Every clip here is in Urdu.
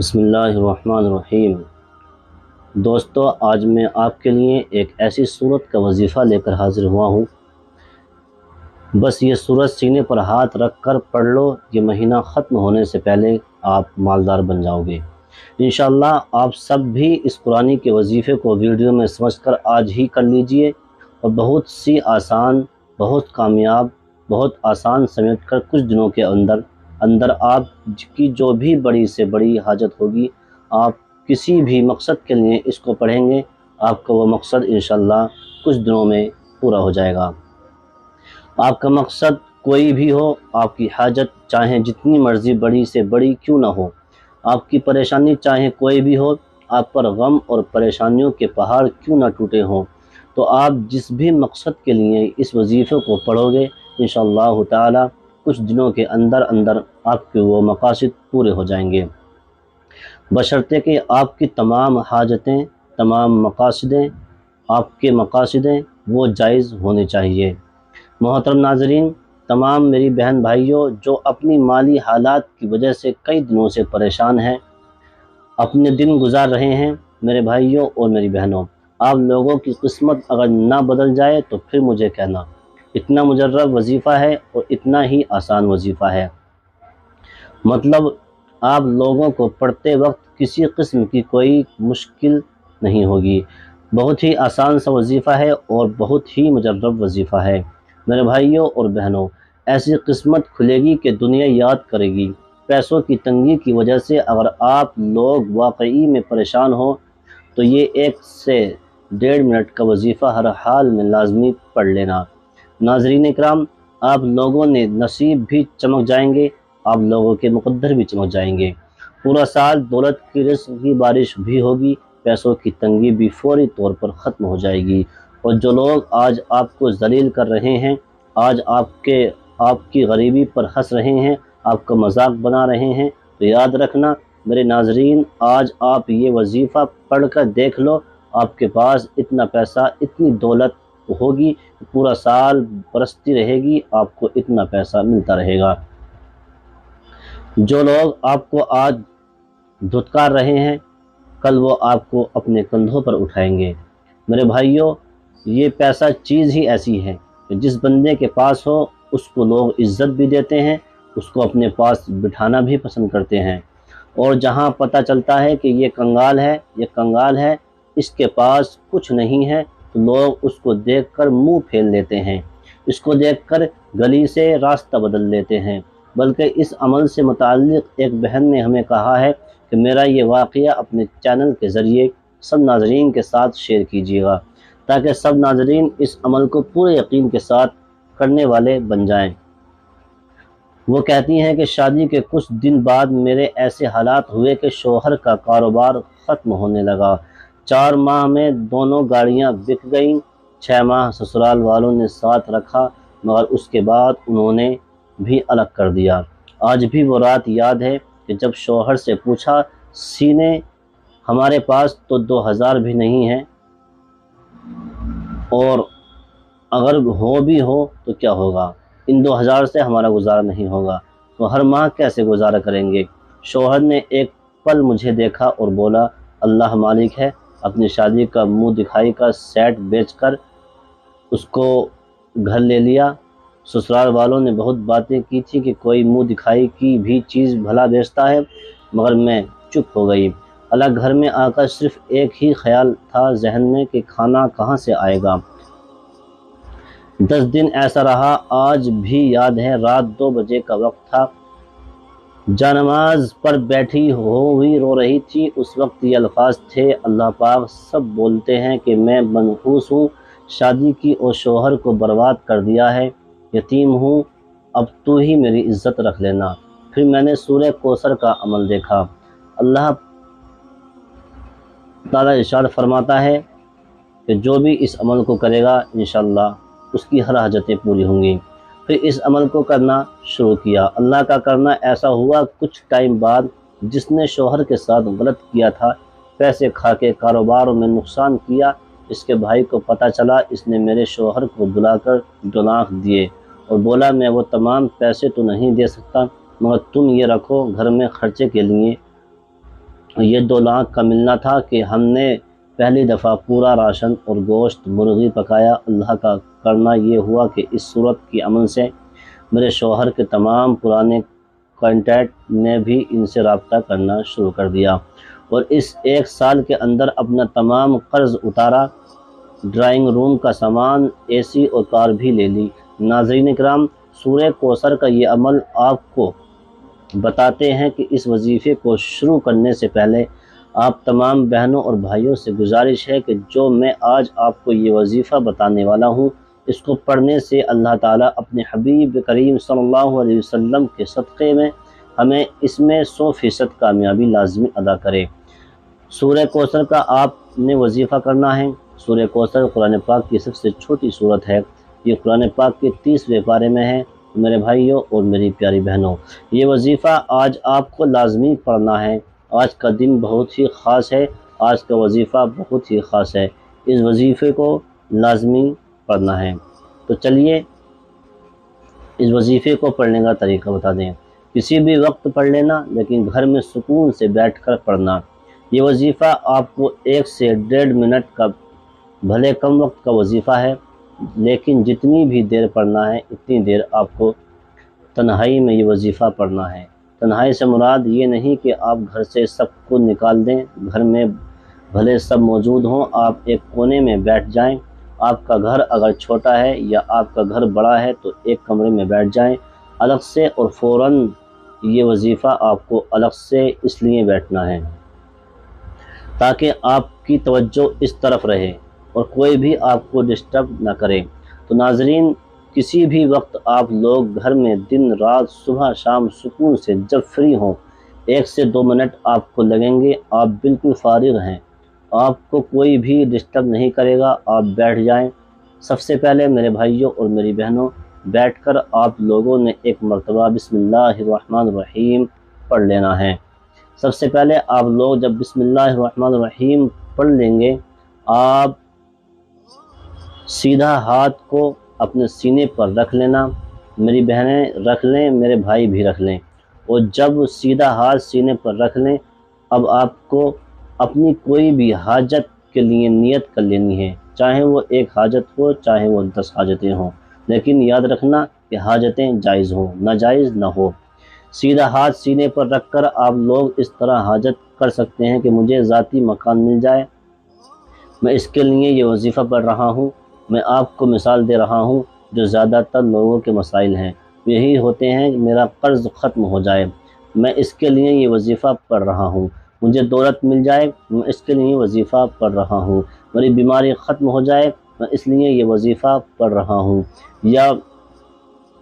بسم اللہ الرحمن الرحیم۔ دوستو، آج میں آپ کے لیے ایک ایسی صورت کا وظیفہ لے کر حاضر ہوا ہوں۔ بس یہ صورت سینے پر ہاتھ رکھ کر پڑھ لو، یہ مہینہ ختم ہونے سے پہلے آپ مالدار بن جاؤ گے انشاءاللہ۔ آپ سب بھی اس قرآن کے وظیفے کو ویڈیو میں سمجھ کر آج ہی کر لیجئے، اور بہت سی آسان، بہت کامیاب، بہت آسان سمیٹ کر کچھ دنوں کے اندر آپ کی جو بھی بڑی سے بڑی حاجت ہوگی، آپ کسی بھی مقصد کے لیے اس کو پڑھیں گے، آپ کا وہ مقصد انشاءاللہ کچھ دنوں میں پورا ہو جائے گا۔ آپ کا مقصد کوئی بھی ہو، آپ کی حاجت چاہے جتنی مرضی بڑی سے بڑی کیوں نہ ہو، آپ کی پریشانی چاہے کوئی بھی ہو، آپ پر غم اور پریشانیوں کے پہاڑ کیوں نہ ٹوٹے ہوں، تو آپ جس بھی مقصد کے لیے اس وظیفے کو پڑھو گے انشاءاللہ تعالی کچھ دنوں کے اندر آپ کے وہ مقاصد پورے ہو جائیں گے، بشرطے کہ آپ کی تمام حاجتیں، تمام مقاصدیں، آپ کے مقاصدیں وہ جائز ہونے چاہیے۔ محترم ناظرین، تمام میری بہن بھائیوں جو اپنی مالی حالات کی وجہ سے کئی دنوں سے پریشان ہیں، اپنے دن گزار رہے ہیں، میرے بھائیوں اور میری بہنوں، آپ لوگوں کی قسمت اگر نہ بدل جائے تو پھر مجھے کہنا۔ اتنا مجرب وظیفہ ہے اور اتنا ہی آسان وظیفہ ہے، مطلب آپ لوگوں کو پڑھتے وقت کسی قسم کی کوئی مشکل نہیں ہوگی۔ بہت ہی آسان سا وظیفہ ہے اور بہت ہی مجرب وظیفہ ہے۔ میرے بھائیوں اور بہنوں، ایسی قسمت کھلے گی کہ دنیا یاد کرے گی۔ پیسوں کی تنگی کی وجہ سے اگر آپ لوگ واقعی میں پریشان ہو تو یہ 1 سے 1.5 منٹ کا وظیفہ ہر حال میں لازمی پڑھ لینا۔ ناظرین اکرام، آپ لوگوں نے نصیب بھی چمک جائیں گے، آپ لوگوں کے مقدر بھی چمک جائیں گے۔ پورا سال دولت کی رزق کی بارش بھی ہوگی، پیسوں کی تنگی بھی فوری طور پر ختم ہو جائے گی، اور جو لوگ آج آپ کو ذلیل کر رہے ہیں، آج آپ کی غریبی پر ہنس رہے ہیں، آپ کا مذاق بنا رہے ہیں، تو یاد رکھنا میرے ناظرین، آج آپ یہ وظیفہ پڑھ کر دیکھ لو، آپ کے پاس اتنا پیسہ، اتنی دولت ہوگی، پورا سال برستی رہے گی، آپ کو اتنا پیسہ ملتا رہے گا۔ جو لوگ آپ کو آج دھتکار رہے ہیں، کل وہ آپ کو اپنے کندھوں پر اٹھائیں گے۔ میرے بھائیوں، یہ پیسہ چیز ہی ایسی ہے کہ جس بندے کے پاس ہو اس کو لوگ عزت بھی دیتے ہیں، اس کو اپنے پاس بٹھانا بھی پسند کرتے ہیں، اور جہاں پتہ چلتا ہے کہ یہ کنگال ہے، اس کے پاس کچھ نہیں ہے، تو لوگ اس کو دیکھ کر منہ پھیر لیتے ہیں، اس کو دیکھ کر گلی سے راستہ بدل لیتے ہیں۔ بلکہ اس عمل سے متعلق ایک بہن نے ہمیں کہا ہے کہ میرا یہ واقعہ اپنے چینل کے ذریعے سب ناظرین کے ساتھ شیئر کیجیے گا، تاکہ سب ناظرین اس عمل کو پورے یقین کے ساتھ کرنے والے بن جائیں۔ وہ کہتی ہیں کہ شادی کے کچھ دن بعد میرے ایسے حالات ہوئے کہ شوہر کا کاروبار ختم ہونے لگا۔ 4 ماہ میں دونوں گاڑیاں بک گئیں۔ 6 ماہ سسرال والوں نے ساتھ رکھا، مگر اس کے بعد انہوں نے بھی الگ کر دیا۔ آج بھی وہ رات یاد ہے کہ جب شوہر سے پوچھا، سینے ہمارے پاس تو 2000 بھی نہیں ہیں، اور اگر ہو بھی ہو تو کیا ہوگا، ان 2000 سے ہمارا گزارا نہیں ہوگا، تو ہر ماہ کیسے گزارا کریں گے۔ شوہر نے ایک پل مجھے دیکھا اور بولا، اللہ مالک ہے، اپنی شادی کا منہ دکھائی کا سیٹ بیچ کر اس کو گھر لے لیا۔ سسرال والوں نے بہت باتیں کی تھی کہ کوئی منہ دکھائی کی بھی چیز بھلا بیچتا ہے، مگر میں چپ ہو گئی۔ الگ گھر میں آ کر صرف ایک ہی خیال تھا ذہن میں کہ کھانا کہاں سے آئے گا۔ 10 دن ایسا رہا۔ آج بھی یاد ہے، رات 2 بجے کا وقت تھا، جانماز پر بیٹھی ہوئی رو رہی تھی۔ اس وقت یہ الفاظ تھے، اللہ پاک سب بولتے ہیں کہ میں منحوس ہوں، شادی کی اور شوہر کو برباد کر دیا ہے، یتیم ہوں، اب تو ہی میری عزت رکھ لینا۔ پھر میں نے سورہ کوثر کا عمل دیکھا۔ اللہ تعالیٰ ارشاد فرماتا ہے کہ جو بھی اس عمل کو کرے گا انشاءاللہ اس کی ہر حاجتیں پوری ہوں گی۔ پھر اس عمل کو کرنا شروع کیا۔ اللہ کا کرنا ایسا ہوا، کچھ ٹائم بعد جس نے شوہر کے ساتھ غلط کیا تھا، پیسے کھا کے کاروباروں میں نقصان کیا، اس کے بھائی کو پتہ چلا، اس نے میرے شوہر کو بلا کر ڈناخ دیے اور بولا، میں وہ تمام پیسے تو نہیں دے سکتا، مگر تم یہ رکھو، گھر میں خرچے کے لیے یہ 2 لاکھ کا ملنا تھا کہ ہم نے پہلی دفعہ پورا راشن اور گوشت مرغی پکایا۔ اللہ کا کرنا یہ ہوا کہ اس صورت کی عمل سے میرے شوہر کے تمام پرانے کانٹیکٹ نے بھی ان سے رابطہ کرنا شروع کر دیا اور اس 1 سال کے اندر اپنا تمام قرض اتارا، ڈرائنگ روم کا سامان، اے سی اور کار بھی لے لی۔ ناظرین اکرام، سورہ کوثر کا یہ عمل آپ کو بتاتے ہیں کہ اس وظیفے کو شروع کرنے سے پہلے آپ تمام بہنوں اور بھائیوں سے گزارش ہے کہ جو میں آج آپ کو یہ وظیفہ بتانے والا ہوں، اس کو پڑھنے سے اللہ تعالیٰ اپنے حبیب کریم صلی اللہ علیہ وسلم کے صدقے میں ہمیں اس میں 100% کامیابی لازمی عطا کرے۔ سورہ کوثر کا آپ نے وظیفہ کرنا ہے۔ سورہ کوثر قرآن پاک کی سب سے چھوٹی سورت ہے۔ یہ قرآن پاک کے 30ویں پارے میں ہے۔ میرے بھائیوں اور میری پیاری بہنوں، یہ وظیفہ آج آپ کو لازمی پڑھنا ہے۔ آج کا دن بہت ہی خاص ہے، آج کا وظیفہ بہت ہی خاص ہے، اس وظیفے کو لازمی پڑھنا ہے۔ تو چلیے اس وظیفے کو پڑھنے کا طریقہ بتا دیں۔ کسی بھی وقت پڑھ لینا، لیکن گھر میں سکون سے بیٹھ کر پڑھنا۔ یہ وظیفہ آپ کو 1 سے 1.5 منٹ کا بھلے کم وقت کا وظیفہ ہے، لیکن جتنی بھی دیر پڑھنا ہے اتنی دیر آپ کو تنہائی میں یہ وظیفہ پڑھنا ہے۔ تنہائی سے مراد یہ نہیں کہ آپ گھر سے سب کو نکال دیں، گھر میں بھلے سب موجود ہوں، آپ ایک کونے میں بیٹھ جائیں۔ آپ کا گھر اگر چھوٹا ہے یا آپ کا گھر بڑا ہے تو ایک کمرے میں بیٹھ جائیں الگ سے، اور فوراً یہ وظیفہ آپ کو الگ سے اس لیے بیٹھنا ہے تاکہ آپ کی توجہ اس طرف رہے اور کوئی بھی آپ کو ڈسٹرب نہ کرے۔ تو ناظرین، کسی بھی وقت آپ لوگ گھر میں دن رات صبح شام سکون سے جب فری ہوں، 1 سے 2 منٹ آپ کو لگیں گے، آپ بالکل فارغ ہیں، آپ کو کوئی بھی ڈسٹرب نہیں کرے گا، آپ بیٹھ جائیں۔ سب سے پہلے میرے بھائیوں اور میری بہنوں، بیٹھ کر آپ لوگوں نے ایک مرتبہ بسم اللہ الرحمن الرحیم پڑھ لینا ہے۔ سب سے پہلے آپ لوگ جب بسم اللہ الرحمن الرحیم پڑھ لیں گے، آپ سیدھا ہاتھ کو اپنے سینے پر رکھ لینا، میری بہنیں رکھ لیں، میرے بھائی بھی رکھ لیں، اور جب سیدھا ہاتھ سینے پر رکھ لیں، اب آپ کو اپنی کوئی بھی حاجت کے لیے نیت کر لینی ہے، چاہے وہ 1 حاجت ہو، چاہے وہ 10 حاجتیں ہوں، لیکن یاد رکھنا کہ حاجتیں جائز ہوں، ناجائز نہ ہو۔ سیدھا ہاتھ سینے پر رکھ کر آپ لوگ اس طرح حاجت کر سکتے ہیں کہ مجھے ذاتی مکان مل جائے، میں اس کے لیے یہ وظیفہ پڑھ رہا ہوں۔ میں آپ کو مثال دے رہا ہوں جو زیادہ تر لوگوں کے مسائل ہیں، یہی ہوتے ہیں کہ میرا قرض ختم ہو جائے، میں اس کے لیے یہ وظیفہ پڑھ رہا ہوں، مجھے دولت مل جائے، میں اس کے لیے وظیفہ پڑھ رہا ہوں، میری بیماری ختم ہو جائے، میں اس لیے یہ وظیفہ پڑھ رہا ہوں، یا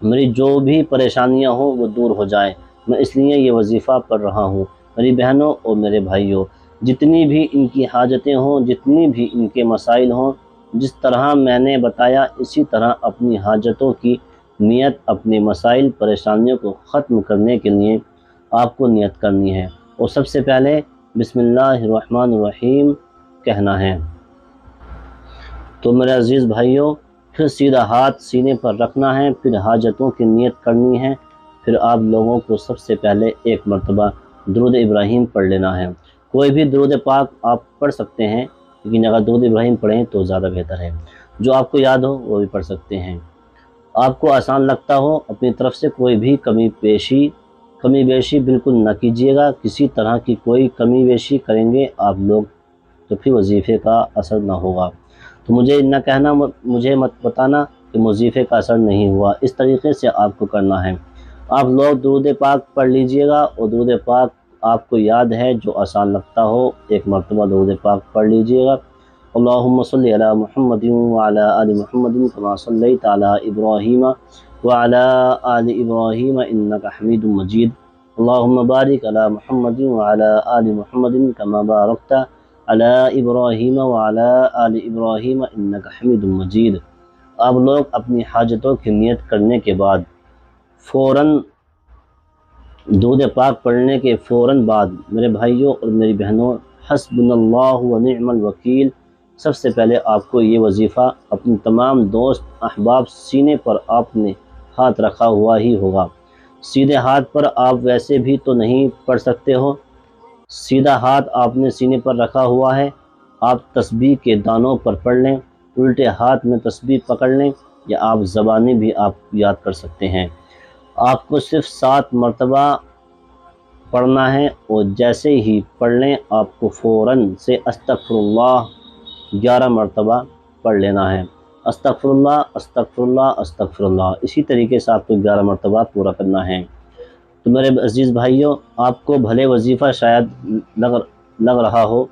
میری جو بھی پریشانیاں ہوں وہ دور ہو جائیں، میں اس لیے یہ وظیفہ پڑھ رہا ہوں۔ میری بہنوں اور میرے بھائیوں، جتنی بھی ان کی حاجتیں ہوں، جتنی بھی ان کے مسائل ہوں، جس طرح میں نے بتایا اسی طرح اپنی حاجتوں کی نیت، اپنے مسائل پریشانیوں کو ختم کرنے کے لیے آپ کو نیت کرنی ہے، اور سب سے پہلے بسم اللہ الرحمن الرحیم کہنا ہے۔ تو میرے عزیز بھائیوں، پھر سیدھا ہاتھ سینے پر رکھنا ہے، پھر حاجتوں کی نیت کرنی ہے، پھر آپ لوگوں کو سب سے پہلے 1 مرتبہ درود ابراہیم پڑھ لینا ہے۔ کوئی بھی درود پاک آپ پڑھ سکتے ہیں، لیکن اگر درود ابراہیم پڑھیں تو زیادہ بہتر ہے، جو آپ کو یاد ہو وہ بھی پڑھ سکتے ہیں۔ آپ کو آسان لگتا ہو، اپنی طرف سے کوئی بھی کمی بیشی بالکل نہ کیجیے گا، کسی طرح کی کوئی کمی بیشی کریں گے آپ لوگ تو پھر وظیفے کا اثر نہ ہوگا۔ تو مجھے نہ کہنا، مجھے مت بتانا کہ وظیفے کا اثر نہیں ہوا، اس طریقے سے آپ کو کرنا ہے۔ آپ لوگ درود پاک پڑھ لیجئے گا، اور درود پاک آپ کو یاد ہے جو آسان لگتا ہو، 1 مرتبہ درود پاک پڑھ لیجئے گا۔ اللہم صلی علی محمد وعلی آل محمد کما صلیت علی ابراہیم وعلی آل ابراہیم انک حمید مجید۔ اللہم بارک علی محمد وعلی آل محمد کما بارکت علی ابراہیم وعلی آل ابراہیم انک حمید مجید۔ آپ لوگ اپنی حاجتوں کی نیت کرنے کے بعد فوراً درود پاک پڑھنے کے فوراً بعد میرے بھائیوں اور میری بہنوں، حسبنا اللہ و نعم الوکیل، سب سے پہلے آپ کو یہ وظیفہ اپنے تمام دوست احباب سینے پر آپ نے ہاتھ رکھا ہوا ہی ہوگا۔ سیدھے ہاتھ پر آپ ویسے بھی تو نہیں پڑھ سکتے ہو، سیدھا ہاتھ آپ نے سینے پر رکھا ہوا ہے، آپ تسبیح کے دانوں پر پڑھ لیں، الٹے ہاتھ میں تسبیح پکڑ لیں، یا آپ زبانی بھی آپ یاد کر سکتے ہیں۔ آپ کو صرف 7 مرتبہ پڑھنا ہے، اور جیسے ہی پڑھ لیں آپ کو فوراً سے استغفر اللہ 11 مرتبہ پڑھ لینا ہے۔ استغفر اللہ، استغفر اللہ، استغفر اللہ، اسی طریقے سے آپ کو 11 مرتبہ پورا کرنا ہے۔ تو میرے عزیز بھائیوں، آپ کو بھلے وظیفہ شاید لگ رہا ہو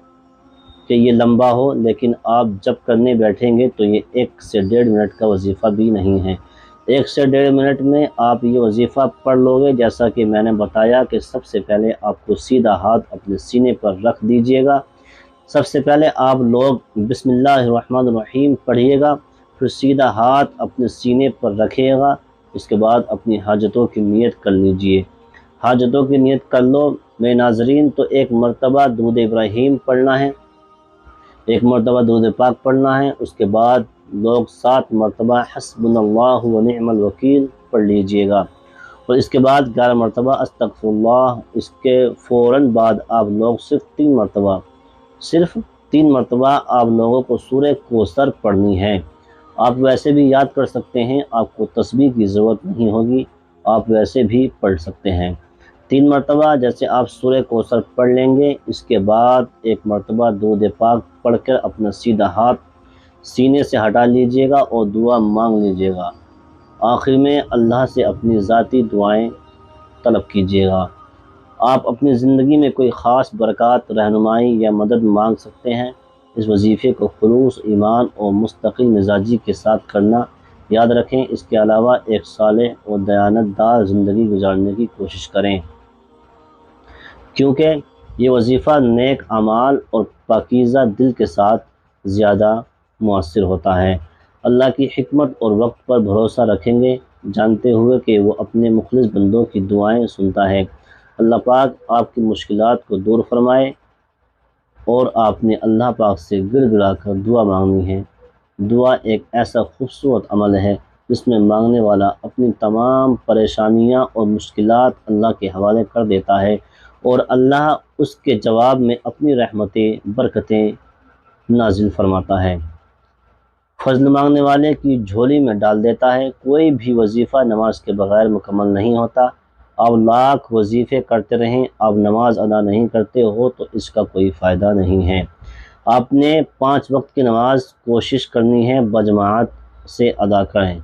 کہ یہ لمبا ہو، لیکن آپ جب کرنے بیٹھیں گے تو یہ 1 سے 1.5 منٹ کا وظیفہ بھی نہیں ہے۔ 1 سے 1.5 منٹ میں آپ یہ وظیفہ پڑھ لو گے۔ جیسا کہ میں نے بتایا کہ سب سے پہلے آپ کو سیدھا ہاتھ اپنے سینے پر رکھ دیجئے گا۔ سب سے پہلے آپ لوگ بسم اللہ الرحمن الرحیم پڑھیے گا، پھر سیدھا ہاتھ اپنے سینے پر رکھیے گا۔ اس کے بعد اپنی حاجتوں کی نیت کر لیجئے۔ حاجتوں کی نیت کر لو میرے ناظرین، تو 1 مرتبہ درود ابراہیم پڑھنا ہے، 1 مرتبہ درود پاک پڑھنا ہے، اس کے بعد لوگ 7 مرتبہ حسبنا اللہ و نعم الوکیل پڑھ لیجئے گا، اور اس کے بعد 11 مرتبہ استغفر اللہ۔ اس کے فوراً بعد آپ لوگ صرف تین مرتبہ آپ لوگوں کو سورہ کوثر پڑھنی ہے۔ آپ ویسے بھی یاد کر سکتے ہیں، آپ کو تسبیح کی ضرورت نہیں ہوگی، آپ ویسے بھی پڑھ سکتے ہیں۔ 3 مرتبہ جیسے آپ سورہ کوثر پڑھ لیں گے، اس کے بعد 1 مرتبہ درود پاک پڑھ کر اپنا سیدھا ہاتھ سینے سے ہٹا لیجئے گا اور دعا مانگ لیجئے گا۔ آخر میں اللہ سے اپنی ذاتی دعائیں طلب کیجئے گا۔ آپ اپنی زندگی میں کوئی خاص برکات، رہنمائی یا مدد مانگ سکتے ہیں۔ اس وظیفے کو خلوص، ایمان اور مستقل مزاجی کے ساتھ کرنا یاد رکھیں۔ اس کے علاوہ ایک صالح اور دیانت دار زندگی گزارنے کی کوشش کریں، کیونکہ یہ وظیفہ نیک اعمال اور پاکیزہ دل کے ساتھ زیادہ مؤثر ہوتا ہے۔ اللہ کی حکمت اور وقت پر بھروسہ رکھیں گے، جانتے ہوئے کہ وہ اپنے مخلص بندوں کی دعائیں سنتا ہے۔ اللہ پاک آپ کی مشکلات کو دور فرمائے، اور آپ نے اللہ پاک سے گڑ گڑا کر دعا مانگنی ہے۔ دعا ایک ایسا خوبصورت عمل ہے جس میں مانگنے والا اپنی تمام پریشانیاں اور مشکلات اللہ کے حوالے کر دیتا ہے، اور اللہ اس کے جواب میں اپنی رحمتیں، برکتیں نازل فرماتا ہے، فضل مانگنے والے کی جھولی میں ڈال دیتا ہے۔ کوئی بھی وظیفہ نماز کے بغیر مکمل نہیں ہوتا۔ آپ لاکھ وظیفے کرتے رہیں، آپ نماز ادا نہیں کرتے ہو تو اس کا کوئی فائدہ نہیں ہے۔ آپ نے 5 وقت کی نماز کوشش کرنی ہے بجماعت سے ادا کریں۔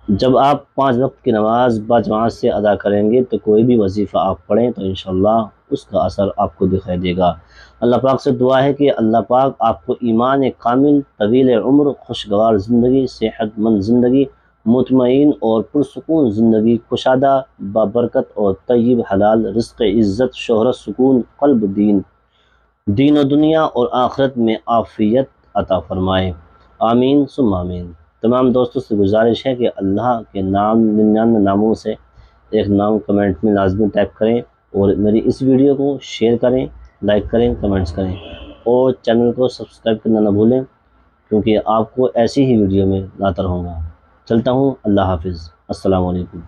جب آپ 5 وقت کی نماز بجماعت سے ادا کریں گے تو کوئی بھی وظیفہ آپ پڑھیں تو انشاءاللہ اس کا اثر آپ کو دکھائی دے گا۔ اللہ پاک سے دعا ہے کہ اللہ پاک آپ کو ایمان کامل، طویل عمر، خوشگوار زندگی، صحت مند زندگی، مطمئن اور پرسکون زندگی، کشادہ، بابرکت اور طیب حلال رزق، عزت، شہرت، سکون قلب، دین و دنیا اور آخرت میں عافیت عطا فرمائے۔ آمین ثم آمین۔ تمام دوستوں سے گزارش ہے کہ اللہ کے 99 ناموں سے ایک نام کمنٹ میں لازمی ٹائپ کریں، اور میری اس ویڈیو کو شیئر کریں، لائک کریں، کمنٹس کریں، اور چینل کو سبسکرائب کرنا نہ بھولیں، کیونکہ آپ کو ایسی ہی ویڈیو میں لاتا رہوں گا۔ چلتا ہوں، اللہ حافظ، السلام علیکم۔